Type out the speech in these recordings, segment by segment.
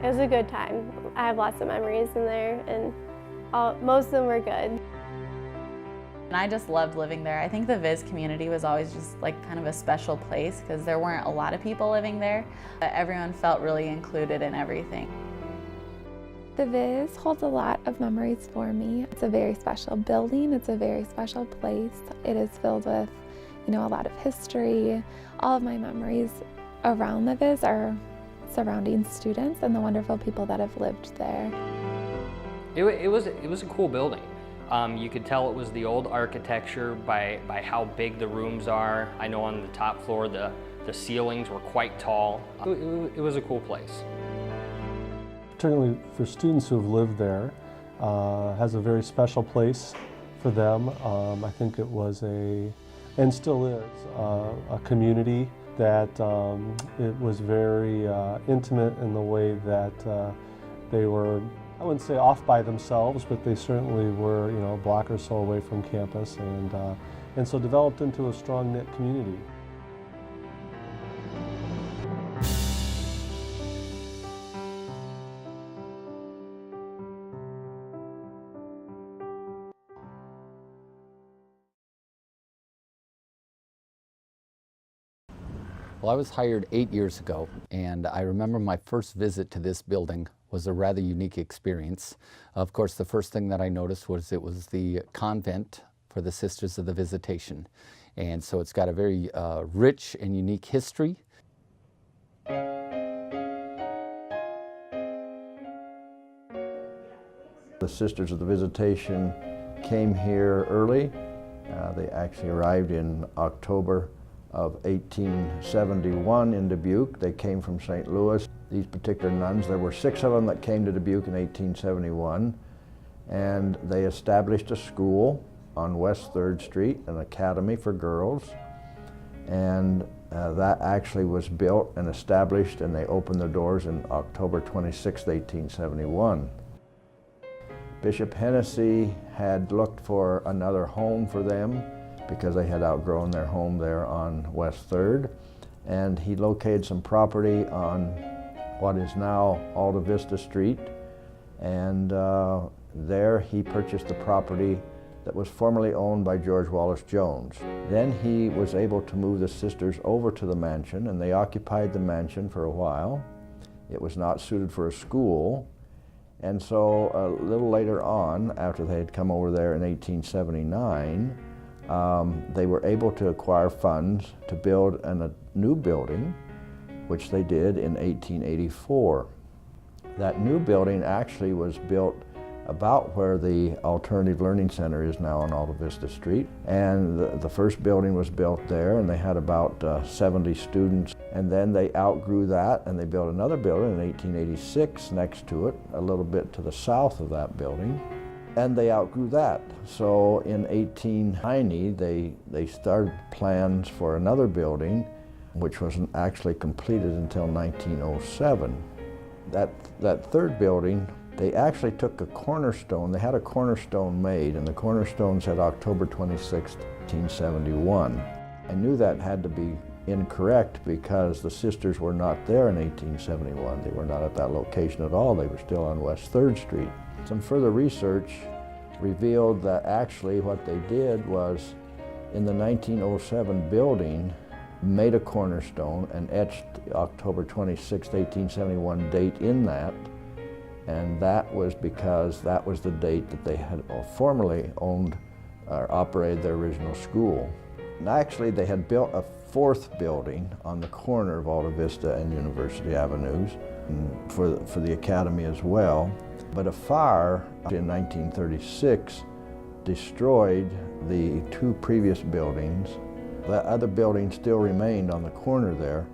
It was a good time. I have lots of memories in there, and most of them were good. And I just loved living there. I think the Vis community was always just like kind of a special place because there weren't a lot of people living there, but everyone felt really included in everything. The Vis holds a lot of memories for me. It's a very special building. It's a very special place. It is filled with, a lot of history. All of my memories around the Vis are surrounding students and the wonderful people that have lived there. It was a cool building. You could tell it was the old architecture by how big the rooms are. I know on the top floor the ceilings were quite tall. It was a cool place. Particularly for students who have lived there, has a very special place for them. I think it was and still is, a community that it was very intimate in the way that they were, I wouldn't say off by themselves, but they certainly were, a block or so away from campus, and so developed into a strong knit community. Well, I was hired 8 years ago, and I remember my first visit to this building was a rather unique experience. Of course, the first thing that I noticed was it was the convent for the Sisters of the Visitation. And so it's got a very rich and unique history. The Sisters of the Visitation came here early. They actually arrived in October of 1871 in Dubuque. They came from St. Louis. These particular nuns, there were 6 of them that came to Dubuque in 1871, and they established a school on West 3rd Street, an academy for girls, and that actually was built and established, and they opened their doors in October 26, 1871. Bishop Hennessy had looked for another home for them because they had outgrown their home there on West 3rd. And he located some property on what is now Alta Vista Street. And there he purchased the property that was formerly owned by George Wallace Jones. Then he was able to move the sisters over to the mansion, and they occupied the mansion for a while. It was not suited for a school. And so a little later on, after they had come over there in 1879, they were able to acquire funds to build a new building, which they did in 1884. That new building actually was built about where the Alternative Learning Center is now on Alta Vista Street. And the first building was built there, and they had about 70 students. And then they outgrew that, and they built another building in 1886 next to it, a little bit to the south of that building. And they outgrew that. So in 1890, they started plans for another building, which wasn't actually completed until 1907. That third building, they actually took a cornerstone. They had a cornerstone made, and the cornerstone said October 26, 1871. I knew that had to be incorrect because the sisters were not there in 1871. They were not at that location at all. They were still on West 3rd Street. Some further research revealed that actually what they did was in the 1907 building made a cornerstone and etched the October 26, 1871 date in that, and that was because that was the date that they had formerly owned or operated their original school. And actually they had built a 4th building on the corner of Alta Vista and University Avenues for the academy as well. But a fire in 1936 destroyed the 2 previous buildings. The other building still remained on the corner there.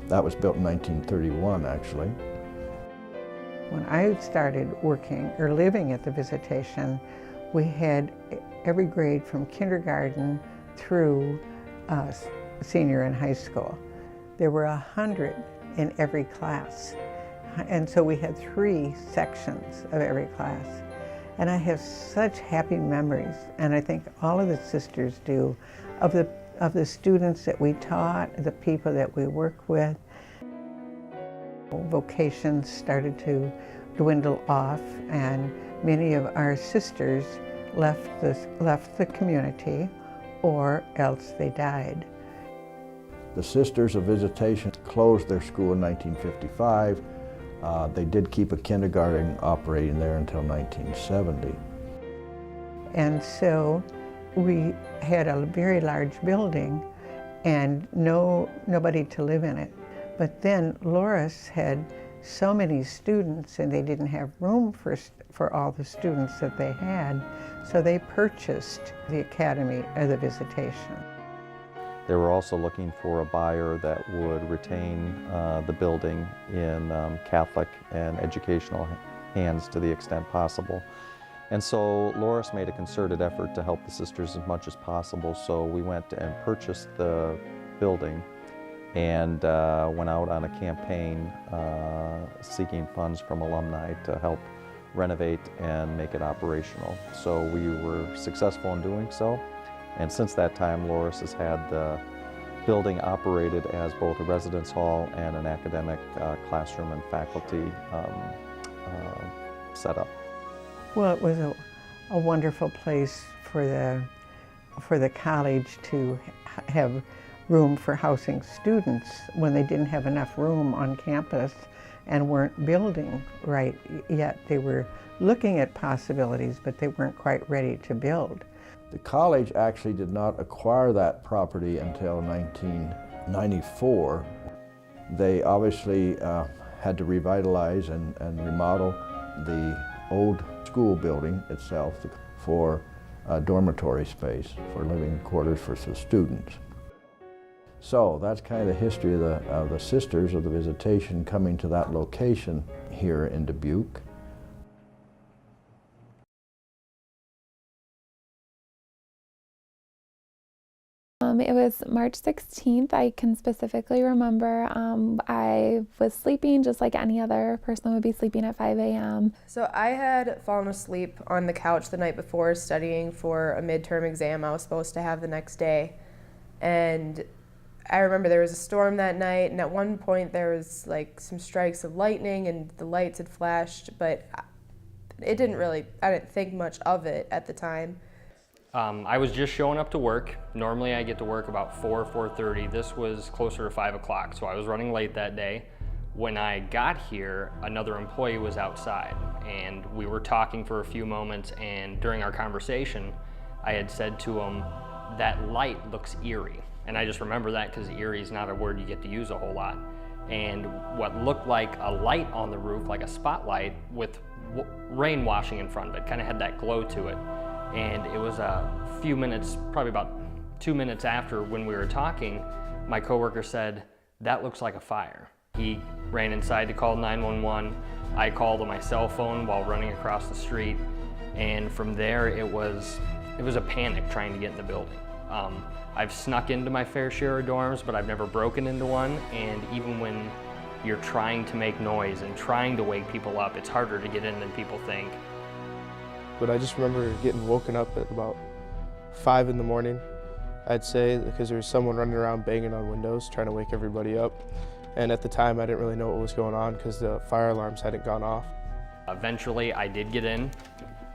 That was built in 1931, actually. When I started working or living at the Visitation, we had every grade from kindergarten through senior in high school. There were 100 in every class. And so we had 3 sections of every class. And I have such happy memories, and I think all of the sisters do, of the students that we taught, the people that we work with. Vocations started to dwindle off, and many of our sisters left the community, or else they died. The Sisters of Visitation closed their school in 1955. They did keep a kindergarten operating there until 1970. And so we had a very large building and nobody to live in it. But then Loras had so many students and they didn't have room for all the students that they had, so they purchased the Academy of the Visitation. They were also looking for a buyer that would retain the building in Catholic and educational hands to the extent possible. And so Loras made a concerted effort to help the sisters as much as possible, so we went and purchased the building and went out on a campaign seeking funds from alumni to help renovate and make it operational. So we were successful in doing so, and since that time Loras has had the building operated as both a residence hall and an academic classroom and faculty setup. Well, it was a wonderful place for the college to have room for housing students when they didn't have enough room on campus and weren't building right yet. They were looking at possibilities, but they weren't quite ready to build. The college actually did not acquire that property until 1994. They obviously had to revitalize and remodel the old school building itself for dormitory space, for living quarters for the students. So that's kind of the history of the Sisters of the Visitation coming to that location here in Dubuque. It was March 16th. I can specifically remember I was sleeping just like any other person would be sleeping at 5 a.m. So I had fallen asleep on the couch the night before studying for a midterm exam I was supposed to have the next day. And I remember there was a storm that night, and at one point there was like some strikes of lightning and the lights had flashed, but I didn't think much of it at the time. I was just showing up to work. Normally I get to work about 4:30. This was closer to 5 o'clock, so I was running late that day. When I got here, another employee was outside, and we were talking for a few moments, and during our conversation, I had said to him, "That light looks eerie." And I just remember that because eerie is not a word you get to use a whole lot. And what looked like a light on the roof, like a spotlight with rain washing in front of it, kind of had that glow to it. And it was a few minutes, probably about 2 minutes after when we were talking, my coworker said, "That looks like a fire." He ran inside to call 911. I called on my cell phone while running across the street. And from there, it was a panic trying to get in the building. I've snuck into my fair share of dorms, but I've never broken into one. And even when you're trying to make noise and trying to wake people up, it's harder to get in than people think. But I just remember getting woken up at about 5 in the morning, I'd say, because there was someone running around banging on windows trying to wake everybody up. And at the time, I didn't really know what was going on because the fire alarms hadn't gone off. Eventually, I did get in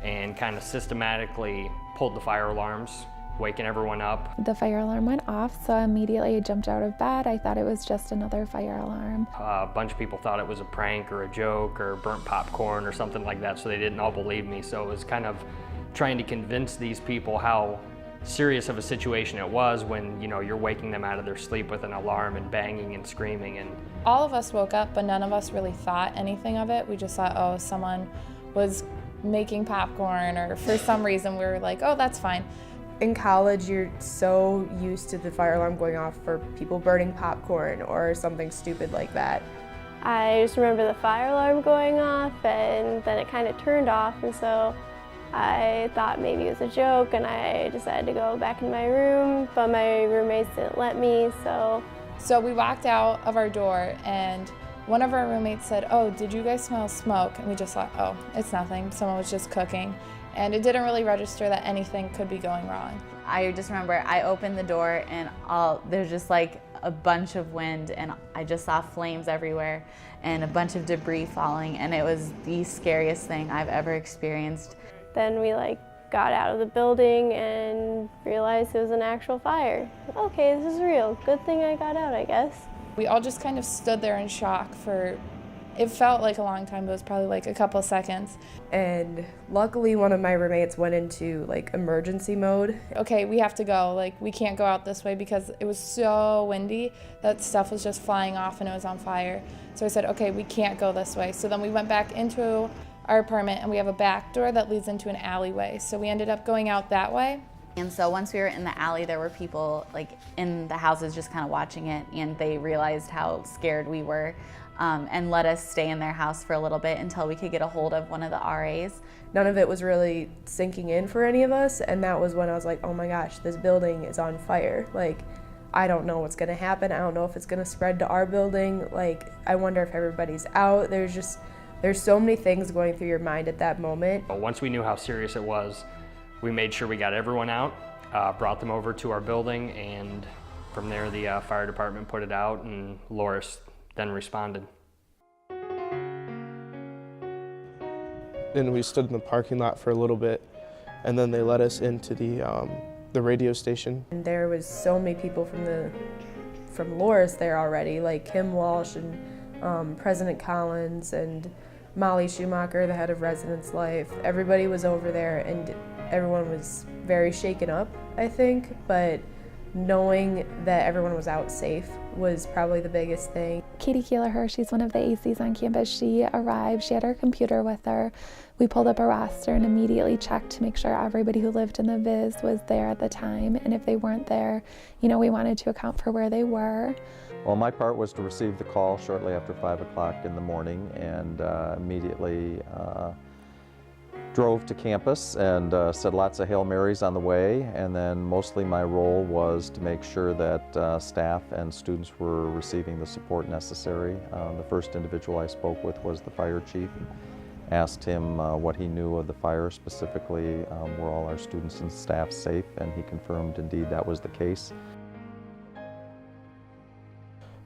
and kind of systematically pulled the fire alarms, waking everyone up. The fire alarm went off, so immediately I jumped out of bed. I thought it was just another fire alarm. A bunch of people thought it was a prank or a joke or burnt popcorn or something like that, so they didn't all believe me. So it was kind of trying to convince these people how serious of a situation it was when, you know, you're waking them out of their sleep with an alarm and banging and screaming. And all of us woke up, but none of us really thought anything of it. We just thought, oh, someone was making popcorn, or for some reason we were like, oh, that's fine. In college, you're so used to the fire alarm going off for people burning popcorn or something stupid like that. I just remember the fire alarm going off, and then it kind of turned off, and so I thought maybe it was a joke, and I decided to go back in my room, but my roommates didn't let me, so. So we walked out of our door, and one of our roommates said, oh, did you guys smell smoke? And we just thought, oh, it's nothing. Someone was just cooking. And it didn't really register that anything could be going wrong. I just remember I opened the door and there's just like a bunch of wind, and I just saw flames everywhere and a bunch of debris falling, and it was the scariest thing I've ever experienced. Then we got out of the building and realized it was an actual fire. Okay, this is real. Good thing I got out, I guess. We all just kind of stood there in shock for, it felt like a long time, but it was probably a couple seconds. And luckily one of my roommates went into emergency mode. Okay, we have to go. We can't go out this way because it was so windy that stuff was just flying off and it was on fire. So I said, okay, we can't go this way. So then we went back into our apartment, and we have a back door that leads into an alleyway. So we ended up going out that way. And so once we were in the alley, there were people in the houses just kind of watching it, and they realized how scared we were and let us stay in their house for a little bit until we could get a hold of one of the RAs. None of it was really sinking in for any of us, and that was when I was like, oh my gosh, this building is on fire. I don't know what's gonna happen. I don't know if it's gonna spread to our building. I wonder if everybody's out. There's so many things going through your mind at that moment. Once we knew how serious it was, we made sure we got everyone out, brought them over to our building, and from there the fire department put it out, and Loras then responded. Then we stood in the parking lot for a little bit, and then they let us into the radio station. And there was so many people from Loras there already, Kim Walsh and President Collins and Molly Schumacher, the head of Residence Life. Everybody was over there, and everyone was very shaken up, I think, but knowing that everyone was out safe was probably the biggest thing. Katie Keeler, she's one of the ACs on campus. She arrived, she had her computer with her. We pulled up a roster and immediately checked to make sure everybody who lived in the Vis was there at the time, and if they weren't there, we wanted to account for where they were. Well, my part was to receive the call shortly after 5 o'clock in the morning, and immediately drove to campus and said lots of Hail Marys on the way, and then mostly my role was to make sure that staff and students were receiving the support necessary. The first individual I spoke with was the fire chief. Asked him what he knew of the fire, specifically were all our students and staff safe, and he confirmed indeed that was the case.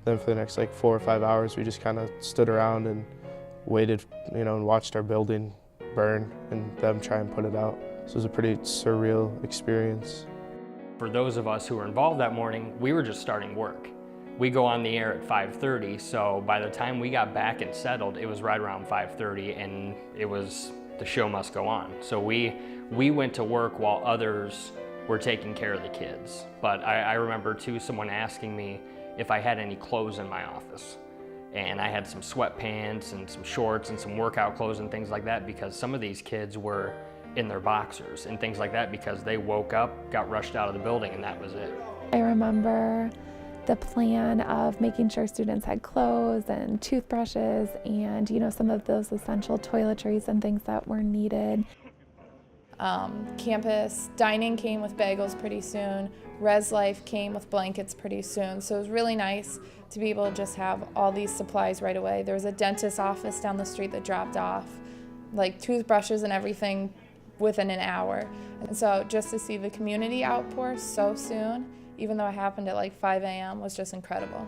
Then for the next 4 or 5 hours, we just kind of stood around and waited, and watched our building burn and them try and put it out. So it was a pretty surreal experience. For those of us who were involved that morning, we were just starting work. We go on the air at 5:30, so by the time we got back and settled, it was right around 5:30, and it was the show must go on. So we went to work while others were taking care of the kids. But I remember too someone asking me if I had any clothes in my office. And I had some sweatpants and some shorts and some workout clothes and things like that, because some of these kids were in their boxers and things like that because they woke up, got rushed out of the building, and that was it. I remember the plan of making sure students had clothes and toothbrushes and, some of those essential toiletries and things that were needed. Campus dining came with bagels pretty soon. Res Life came with blankets pretty soon. So it was really nice to be able to just have all these supplies right away. There was a dentist's office down the street that dropped off toothbrushes and everything within an hour. And so just to see the community outpour so soon, even though it happened at 5 a.m., was just incredible.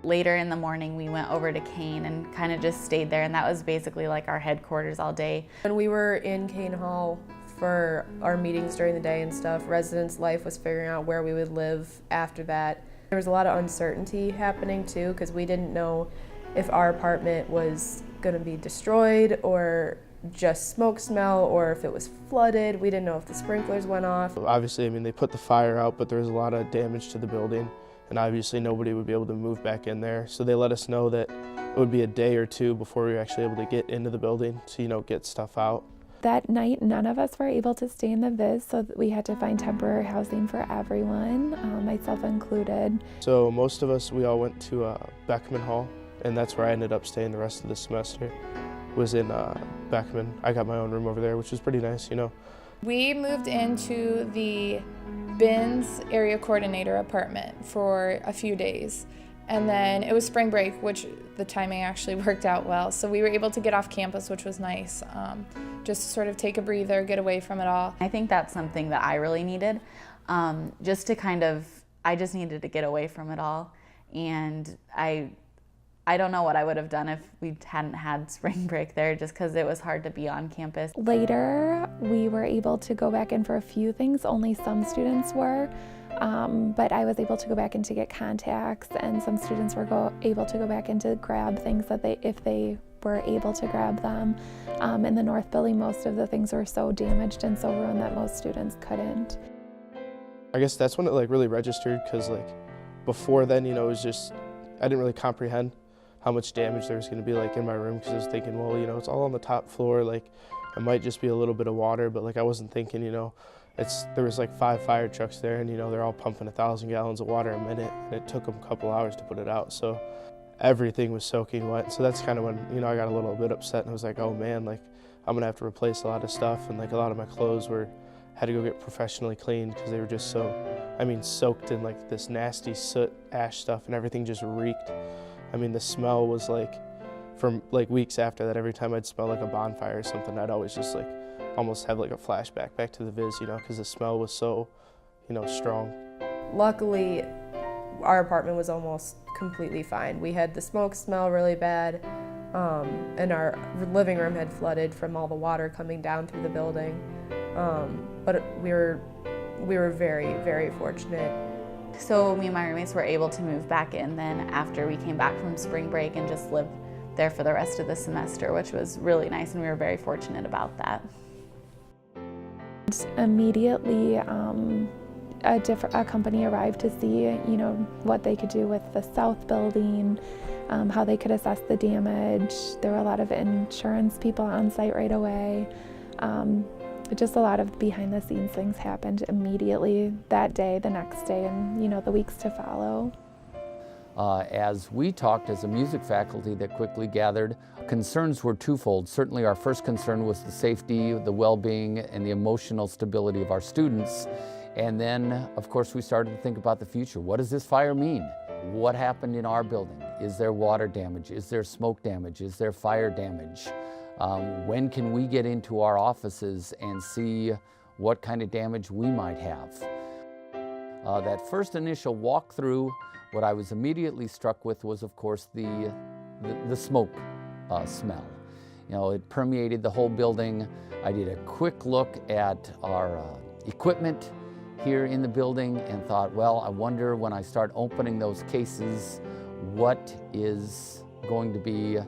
Later in the morning, we went over to Kane and kind of just stayed there, and that was basically our headquarters all day. When we were in Kane Hall for our meetings during the day and stuff, Residence Life was figuring out where we would live after that. There was a lot of uncertainty happening too, because we didn't know if our apartment was going to be destroyed or just smoke smell, or if it was flooded. We didn't know if the sprinklers went off. Obviously, they put the fire out, but there was a lot of damage to the building, and obviously nobody would be able to move back in there. So they let us know that it would be a day or two before we were actually able to get into the building to, get stuff out. That night, none of us were able to stay in the Vis, so that we had to find temporary housing for everyone, myself included. So most of us, we all went to Practicum Hall, and that's where I ended up staying the rest of the semester, was in Beckman. I got my own room over there, which was pretty nice, We moved into the Bins area coordinator apartment for a few days. And then it was spring break, which the timing actually worked out well. So we were able to get off campus, which was nice. Just to sort of take a breather, get away from it all. I think that's something that I really needed. Just to I just needed to get away from it all. And I don't know what I would have done if we hadn't had spring break there, just because it was hard to be on campus. Later, we were able to go back in for a few things. Only some students were, but I was able to go back in to get contacts, and some students were able to go back in to grab things that if they were able to grab them. In the North Building, most of the things were so damaged and so ruined that most students couldn't. I guess that's when it like really registered, because like before then, you know, it was just, I didn't really comprehend how much damage there was going to be like in my room, because I was thinking, well, you know, it's all on the top floor, like it might just be a little bit of water, but like I wasn't thinking, you know, there was like 5 fire trucks there, and you know, they're all pumping 1,000 gallons of water a minute, and it took them a couple hours to put it out. So everything was soaking wet. So that's kind of when, you know, I got a little bit upset, and I was like, oh man, like I'm gonna have to replace a lot of stuff, and like a lot of my clothes had to go get professionally cleaned, because they were just so, I mean, soaked in like this nasty soot ash stuff, and everything just reeked. I mean, the smell was like, from like weeks after that, every time I'd smell like a bonfire or something, I'd always just like almost have like a flashback back to the Viz, you know, because the smell was so, you know, strong. Luckily, our apartment was almost completely fine. We had the smoke smell really bad, and our living room had flooded from all the water coming down through the building. But we were very, very fortunate. So me and my roommates were able to move back in then after we came back from spring break and just live there for the rest of the semester, which was really nice, and we were very fortunate about that. Immediately, a company arrived to see, you know, what they could do with the south building, how they could assess the damage. There were a lot of insurance people on site right away. Just a lot of behind the scenes things happened immediately that day, the next day, and you know, the weeks to follow. As we talked as a music faculty that quickly gathered, concerns were twofold. Certainly our first concern was the safety, the well-being, and the emotional stability of our students. And then, of course, we started to think about the future. What does this fire mean? What happened in our building? Is there water damage? Is there smoke damage? Is there fire damage? When can we get into our offices and see what kind of damage we might have? That first initial walkthrough, what I was immediately struck with was, of course, the smoke smell. You know, it permeated the whole building. I did a quick look at our equipment here in the building and thought, well, I wonder when I start opening those cases, what is going to be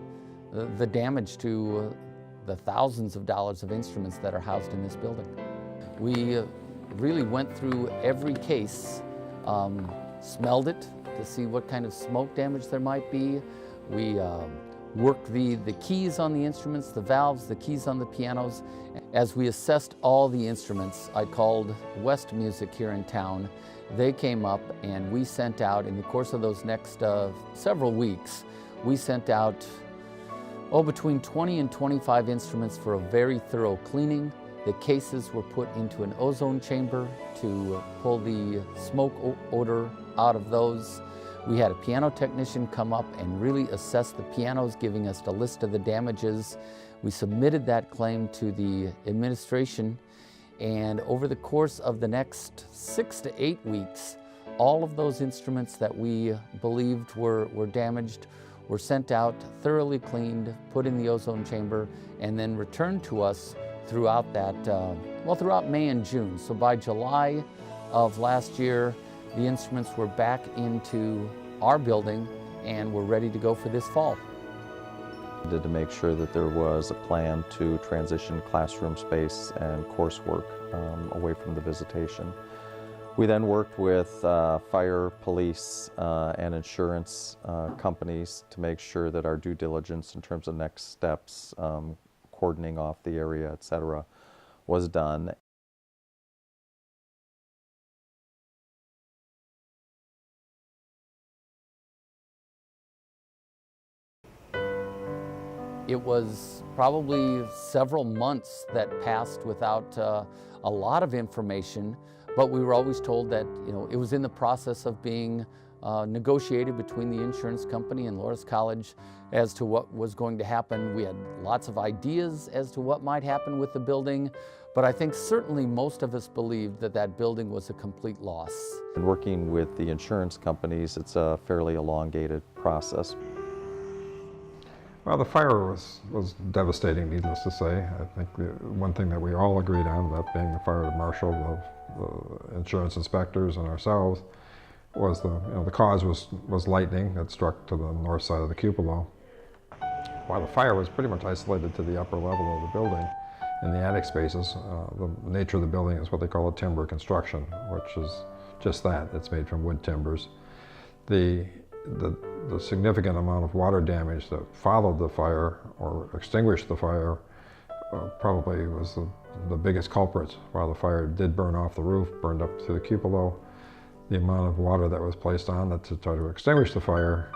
the damage to the thousands of dollars of instruments that are housed in this building. We really went through every case, smelled it to see what kind of smoke damage there might be. We worked the keys on the instruments, the valves, the keys on the pianos. As we assessed all the instruments, I called West Music here in town. They came up and we sent out, in the course of those next several weeks, we sent out between 20 and 25 instruments for a very thorough cleaning. The cases were put into an ozone chamber to pull the smoke odor out of those. We had a piano technician come up and really assess the pianos, giving us a list of the damages. We submitted that claim to the administration, and over the course of the next 6 to 8 weeks, all of those instruments that we believed were damaged were sent out, thoroughly cleaned, put in the ozone chamber, and then returned to us throughout that, throughout May and June. So by July of last year, the instruments were back into our building and were ready to go for this fall. We did to make sure that there was a plan to transition classroom space and coursework away from the visitation. We then worked with fire, police, and insurance companies to make sure that our due diligence in terms of next steps, cordoning off the area, etc., was done. It was probably several months that passed without a lot of information, but we were always told that, you know, it was in the process of being negotiated between the insurance company and Loras College as to what was going to happen. We had lots of ideas as to what might happen with the building, but I think certainly most of us believed that that building was a complete loss. And working with the insurance companies, it's a fairly elongated process. Well, the fire was devastating, needless to say. I think the one thing that we all agreed on, that being the fire marshal, the insurance inspectors, and ourselves, was the cause was lightning that struck to the north side of the cupola. While the fire was pretty much isolated to the upper level of the building, in the attic spaces, the nature of the building is what they call a timber construction, which is just that. It's made from wood timbers. The significant amount of water damage that followed the fire or extinguished the fire probably was the biggest culprit. While the fire did burn off the roof, burned up to the cupola, the amount of water that was placed on it to try to extinguish the fire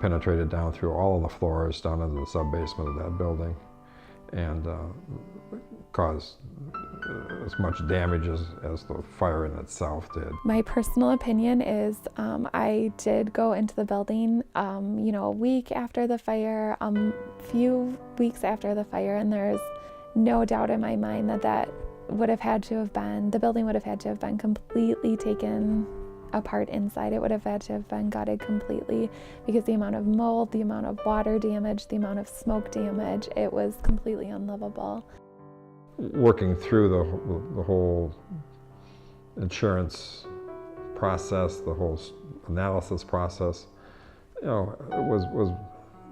penetrated down through all of the floors down into the sub-basement of that building and caused as much damage as the fire in itself did. My personal opinion is I did go into the building, a week after the fire, few weeks after the fire, and there's no doubt in my mind that would have had to have been, the building would have had to have been completely taken apart inside. It would have had to have been gutted completely because the amount of mold, the amount of water damage, the amount of smoke damage, it was completely unlivable. Working through the whole insurance process, the whole analysis process, it was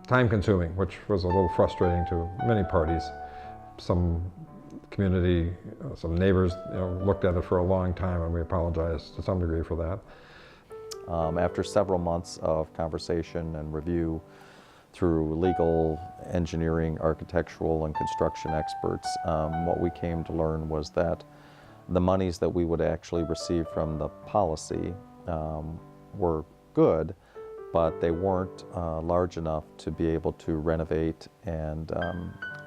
time consuming, which was a little frustrating to many parties. Some community, some neighbors, looked at it for a long time, and we apologize to some degree for that. After several months of conversation and review through legal, engineering, architectural, and construction experts, what we came to learn was that the monies that we would actually receive from the policy were good, but they weren't large enough to be able to renovate and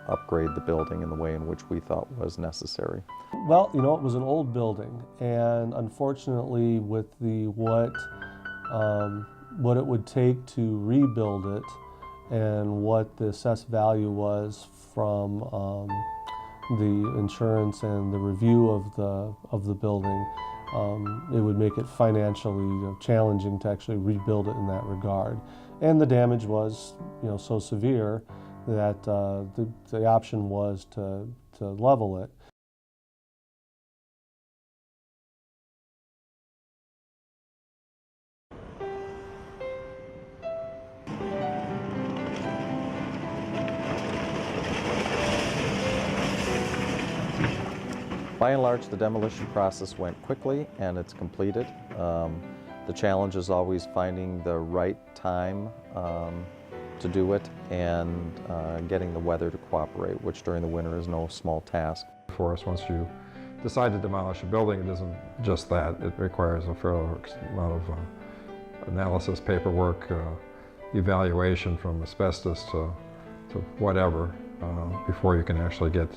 upgrade the building in the way in which we thought was necessary. Well, it was an old building, and unfortunately with what it would take to rebuild it and what the assessed value was from the insurance and the review of the building, it would make it financially challenging to actually rebuild it in that regard. And the damage was so severe that the option was to level it. By and large, the demolition process went quickly and it's completed. The challenge is always finding the right time to do it and getting the weather to cooperate, which during the winter is no small task. For us, once you decide to demolish a building, it isn't just that. It requires a fair amount of analysis, paperwork, evaluation from asbestos to whatever before you can actually get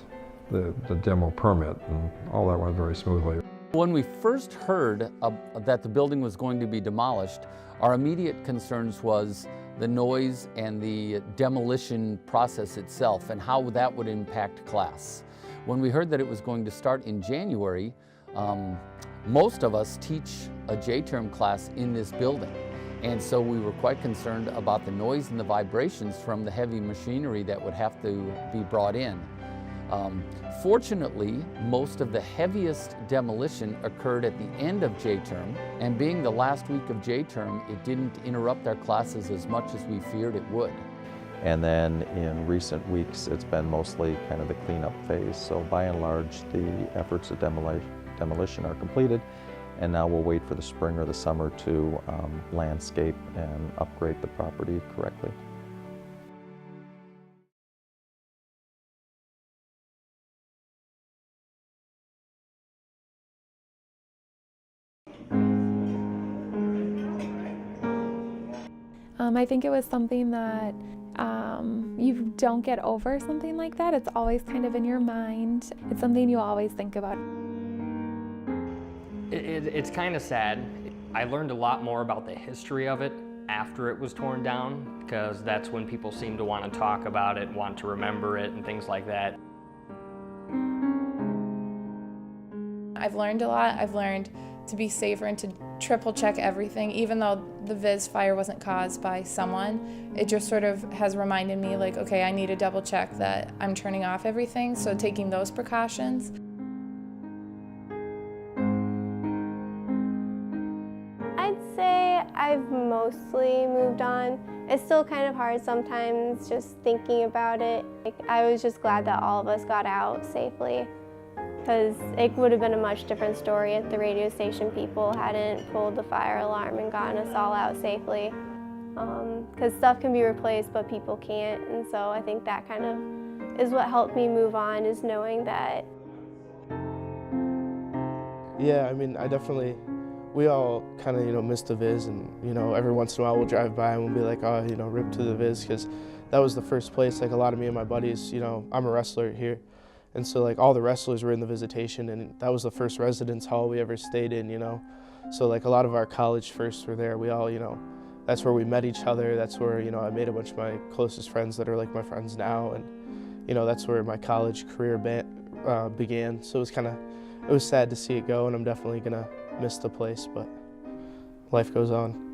the demo permit, and all that went very smoothly. When we first heard that the building was going to be demolished, our immediate concerns was the noise and the demolition process itself and how that would impact class. When we heard that it was going to start in January, most of us teach a J-term class in this building. And so we were quite concerned about the noise and the vibrations from the heavy machinery that would have to be brought in. Fortunately, most of the heaviest demolition occurred at the end of J-term, and being the last week of J-term, it didn't interrupt our classes as much as we feared it would. And then in recent weeks, it's been mostly kind of the cleanup phase. So by and large, the efforts at demolition are completed, and now we'll wait for the spring or the summer to landscape and upgrade the property correctly. I think it was something that you don't get over something like that. It's always kind of in your mind. It's something you always think about. It's kind of sad. I learned a lot more about the history of it after it was torn down, because that's when people seem to want to talk about it, want to remember it, and things like that. I've learned a lot. I've learned to be safer and to triple check everything. Even though the Vis fire wasn't caused by someone, it just sort of has reminded me, like, okay, I need to double check that I'm turning off everything, so taking those precautions. I'd say I've mostly moved on. It's still kind of hard sometimes just thinking about it. I was just glad that all of us got out safely, because it would have been a much different story if the radio station people hadn't pulled the fire alarm and gotten us all out safely. Because stuff can be replaced, but people can't, and so I think that kind of is what helped me move on, is knowing that. Yeah, I mean, we all kind of, miss the Vis, and, every once in a while we'll drive by and we'll be like, oh, rip to the Vis, because that was the first place, like a lot of me and my buddies, I'm a wrestler here. And so like all the wrestlers were in the Visitation, and that was the first residence hall we ever stayed in, So like a lot of our college firsts were there. We all, that's where we met each other. That's where, I made a bunch of my closest friends that are like my friends now. And, that's where my college career began. So it was sad to see it go, and I'm definitely gonna miss the place, but life goes on.